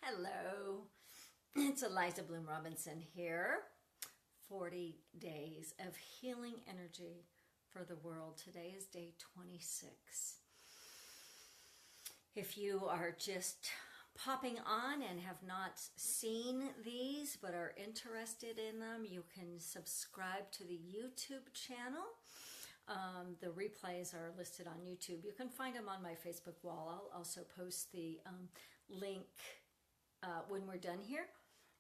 Hello, it's Eliza Bloom Robinson here. 40 days of healing energy for the world. Today is day 26. If you are just popping on and have not seen these but are interested in them, you can subscribe to the YouTube channel. The replays are listed on YouTube. You can find them on my Facebook wall. I'll also post the link when we're done here.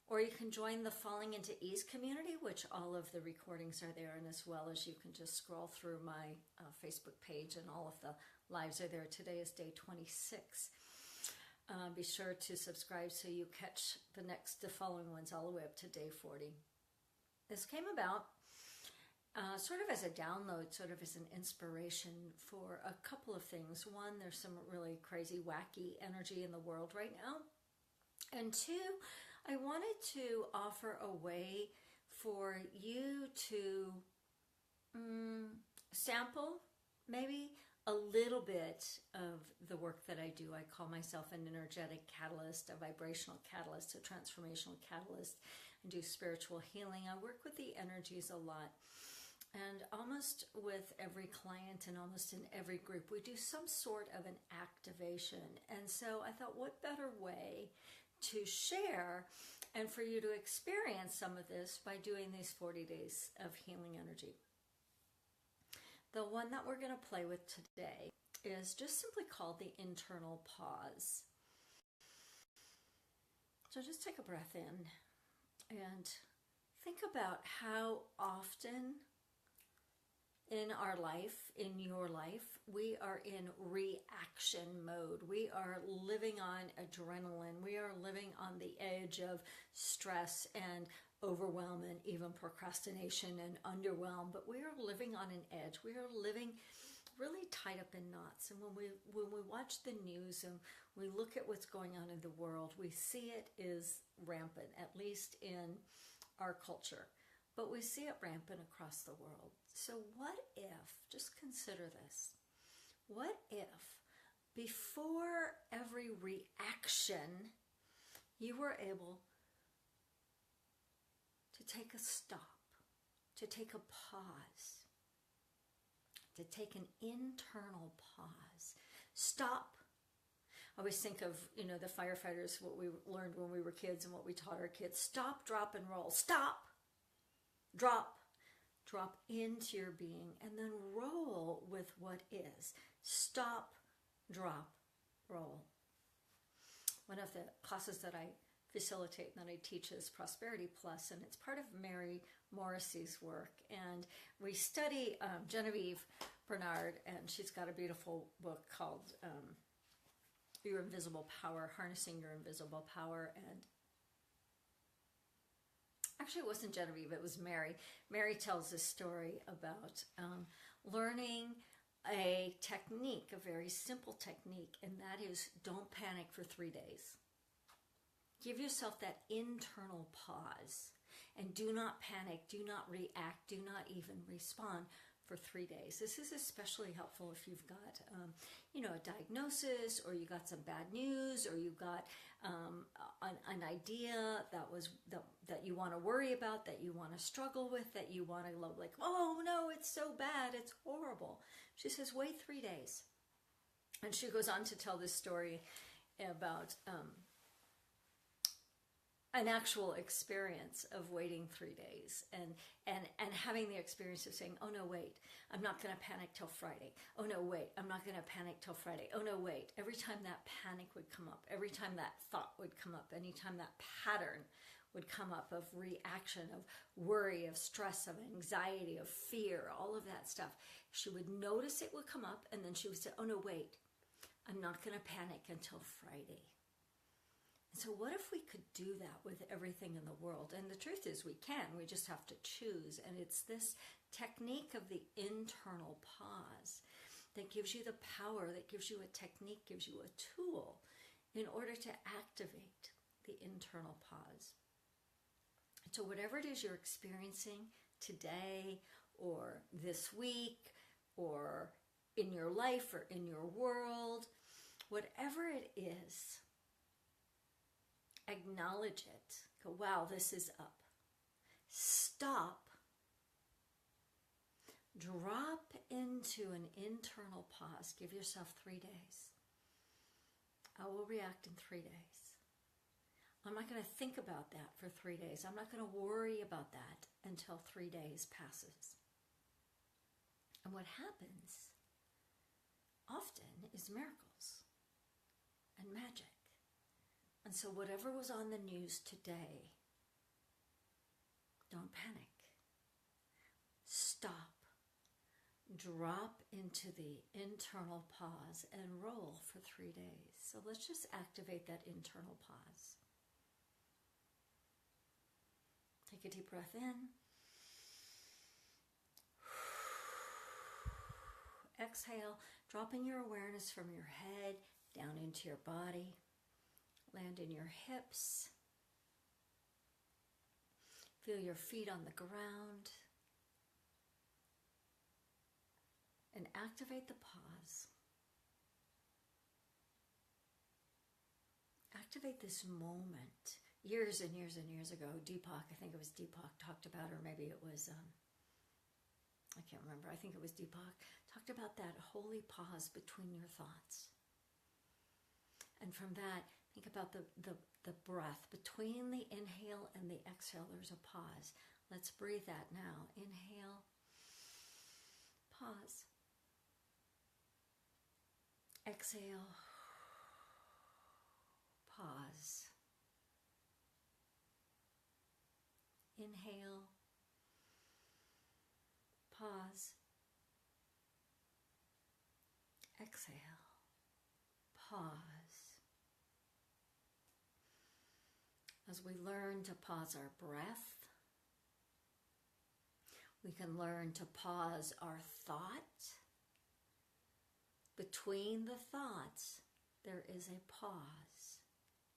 Or you can join the Falling into Ease community, which all of the recordings are there, and as well as you can just scroll through my Facebook page and all of the lives are there. Today is day 26. Be sure to subscribe so you catch the following ones all the way up to day 40. This came about sort of as a download, sort of as an inspiration for a couple of things. One, there's some really crazy, wacky energy in the world right now. And two, I wanted to offer a way for you to sample maybe a little bit of the work that I do. I call myself an energetic catalyst, a vibrational catalyst, a transformational catalyst. I do spiritual healing. I work with the energies a lot. And almost with every client and almost in every group, we do some sort of an activation. And so I thought, what better way to share and for you to experience some of this by doing these 40 days of healing energy. The one that we're going to play with today is just simply called the internal pause. So just take a breath in and think about how often in our life, in your life, we are in reaction mode. We are living on adrenaline. We are living on the edge of stress and overwhelm and even procrastination and underwhelm. But we are living on an edge. We are living really tied up in knots. And when we watch the news and we look at what's going on in the world, we see it is rampant, at least in our culture. But we see it rampant across the world. So what if, just consider this, what if before every reaction you were able to take a stop, to take a pause, to take an internal pause, stop. I always think of, the firefighters, what we learned when we were kids and what we taught our kids. Stop, drop, and roll. Stop. Drop into your being, and then roll with what is. Stop, drop, roll. One of the classes that I facilitate and that I teach is Prosperity Plus, and it's part of Mary Morrissey's work. And we study Genevieve Bernard, and she's got a beautiful book called Your Invisible Power, Harnessing Your Invisible Power. And actually, it wasn't Genevieve, it was Mary. Mary tells this story about learning a technique, a very simple technique, and that is don't panic for 3 days. Give yourself that internal pause and do not panic, do not react, do not even respond for 3 days. This is especially helpful if you've got, a diagnosis, or you got some bad news, or you got an idea that you want to worry about, that you want to struggle with, that you want to like, oh no, it's so bad, it's horrible. She says, wait 3 days. And she goes on to tell this story about an actual experience of waiting 3 days and having the experience of saying, oh no, wait, I'm not going to panic till Friday. Oh no, wait, I'm not going to panic till Friday. Oh no, wait. Every time that panic would come up, every time that thought would come up, anytime that pattern would come up of reaction, of worry, of stress, of anxiety, of fear, all of that stuff, she would notice it would come up, and then she would say, oh no, wait, I'm not going to panic until Friday. So what if we could do that with everything in the world? And the truth is we can, we just have to choose. And it's this technique of the internal pause that gives you the power, that gives you a technique, gives you a tool in order to activate the internal pause. So whatever it is you're experiencing today or this week or in your life or in your world, whatever it is, Acknowledge it. Go, wow, this is up. Stop. Drop into an internal pause. Give yourself 3 days. I will react in 3 days. I'm not going to think about that for 3 days. I'm not going to worry about that until 3 days passes. And what happens often is miracles and magic. And so whatever was on the news today, don't panic. Stop. Drop into the internal pause and roll for 3 days. So let's just activate that internal pause. Take a deep breath in. Exhale, dropping your awareness from your head down into your body. Land in your hips. Feel your feet on the ground. And activate the pause. Activate this moment. Years and years and years ago, Deepak, I think it was Deepak, talked about, or maybe it was, I can't remember, I think it was Deepak, talked about that holy pause between your thoughts. And from that, think about the breath. Between the inhale and the exhale, there's a pause. Let's breathe that now. Inhale, pause. Exhale, pause. Inhale, pause. Exhale, pause. As we learn to pause our breath, we can learn to pause our thought. Between the thoughts, there is a pause.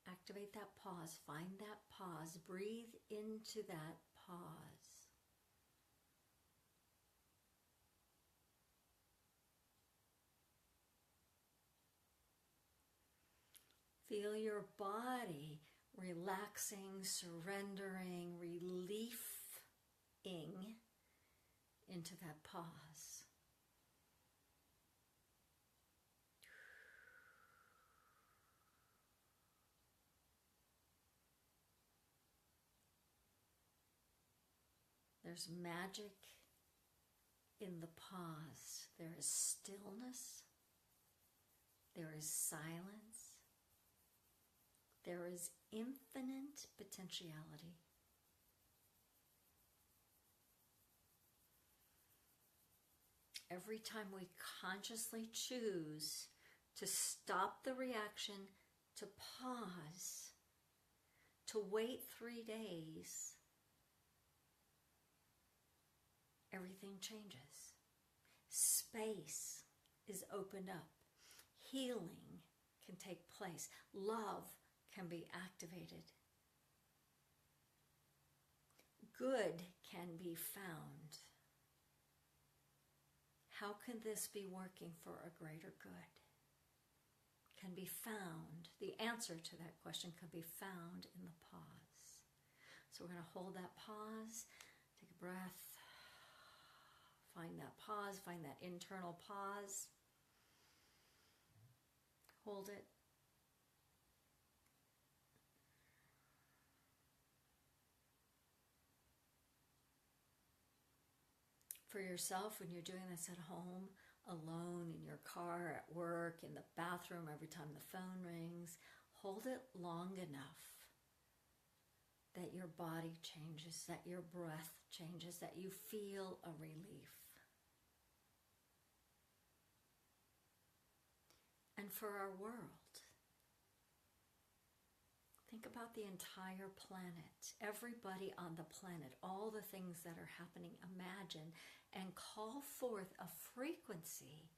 Activate that pause. Find that pause. Breathe into that pause. Feel your body relaxing, surrendering, relieving into that pause. There's magic in the pause. There is stillness. There is silence. There is infinite potentiality. Every time we consciously choose to stop the reaction, to pause, to wait 3 days, everything changes. Space is opened up. Healing can take place. Love can be activated. Good can be found. How can this be working for a greater good? Can be found. The answer to that question can be found in the pause. So we're going to hold that pause, take a breath, find that pause, find that internal pause. Hold it. For yourself, when you're doing this at home, alone, in your car, at work, in the bathroom, every time the phone rings, hold it long enough that your body changes, that your breath changes, that you feel a relief. And for our world, think about the entire planet, everybody on the planet, all the things that are happening. Imagine and call forth a frequency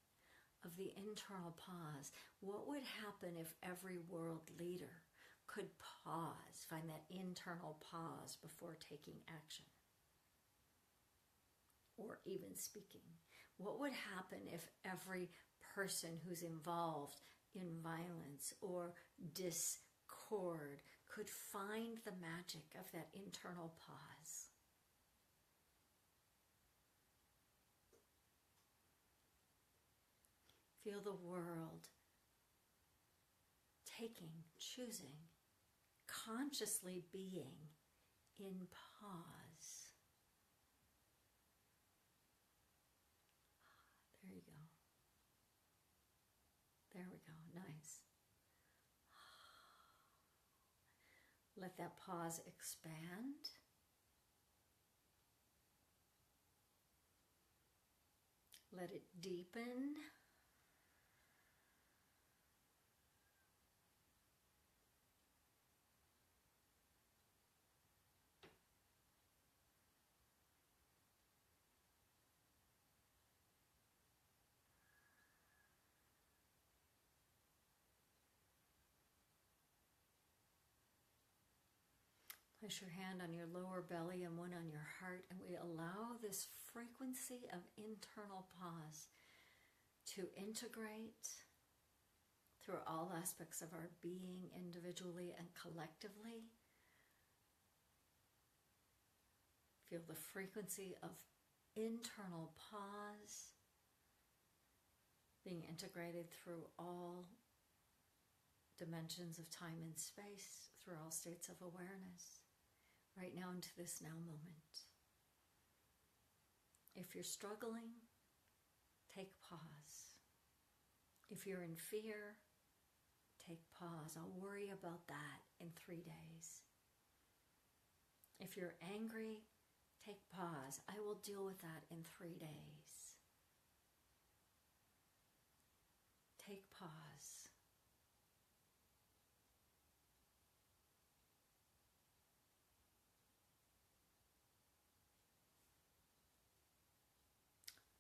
of the internal pause. What would happen if every world leader could pause, find that internal pause before taking action or even speaking? What would happen if every person who's involved in violence or discord could find the magic of that internal pause. Feel the world taking, choosing, consciously being in pause. There you go. There we go. Nice. Let that pause expand. Let it deepen. Place your hand on your lower belly and one on your heart, and we allow this frequency of internal pause to integrate through all aspects of our being, individually and collectively. Feel the frequency of internal pause being integrated through all dimensions of time and space, through all states of awareness, right now into this now moment. If you're struggling, take pause. If you're in fear, take pause. I'll worry about that in 3 days. If you're angry, take pause. I will deal with that in 3 days. Take pause.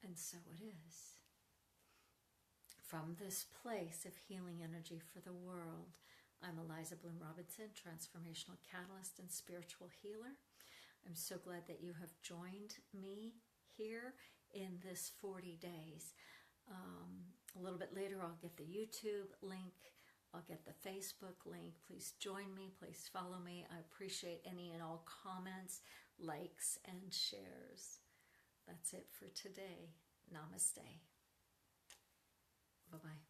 And so it is. From this place of healing energy for the world, I'm Eliza Bloom Robinson, transformational catalyst and spiritual healer. I'm so glad that you have joined me here in this 40 days. A little bit later, I'll get the YouTube link. I'll get the Facebook link. Please join me. Please follow me. I appreciate any and all comments, likes, and shares. That's it for today. Namaste. Bye-bye.